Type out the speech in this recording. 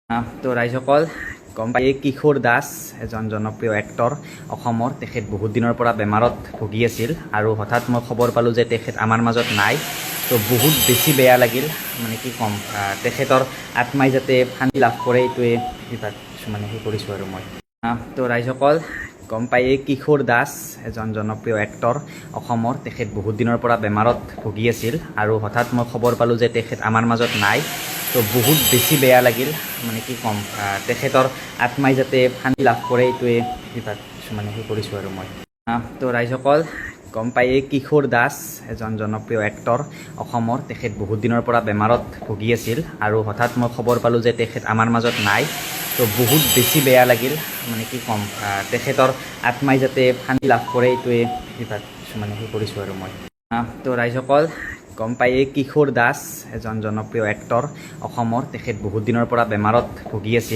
তো ৰাইজসকল গম পাই কিশোৰ দাস এজন জনপ্ৰিয় এক্টৰ অসমৰ তেখেত বহুত দিনৰ পৰা বেমাৰত ভুগি আছিল আৰু হঠাৎ মই খবৰ পালোঁ যে তেখেত আমাৰ মাজত নাই। তো বহুত বেছি বেয়া লাগিল, মানে কি ক'ম, তেখেতৰ আত্মাই যাতে শান্তি লাভ কৰে এইটোৱে মানে কৰিছোঁ আৰু মই। তো ৰাইজসকল গম পাই কিশোৰ দাস এজন জনপ্ৰিয় এক্টৰ অসমৰ তেখেত বহুত দিনৰ পৰা বেমাৰত ভুগি আছিল আৰু হঠাৎ মই খবৰ পালোঁ যে তেখেত আমাৰ মাজত নাই। তো বহুত বেছি বেয়া লাগিল, মানে কি ক'ম, তেখেতৰ আত্মাই যাতে শান্তি লাভ কৰে এইটোৱে মানে কৰিছোঁ আৰু মই। তো ৰাইজসকল গম পাই কিশোৰ দাস এজন জনপ্ৰিয় এক্টৰ অসমৰ তেখেত বহুত দিনৰ পৰা বেমাৰত ভুগি আছিল আৰু হঠাৎ মই খবৰ পালোঁ যে তেখেত আমাৰ মাজত নাই। তো বহুত বেছি বেয়া লাগিল, মানে কি ক'ম, তেখেতৰ আত্মাই যাতে শান্তি লাভ কৰে এইটোৱে মানে কৰিছোঁ আৰু মই। তো ৰাইজসকল গম পাই কিশোৰ দাস এজন জনপ্ৰিয় এক্টৰ অসমৰ তেখেত বহুত দিনৰ পৰা বেমাৰত ভুগি আছিল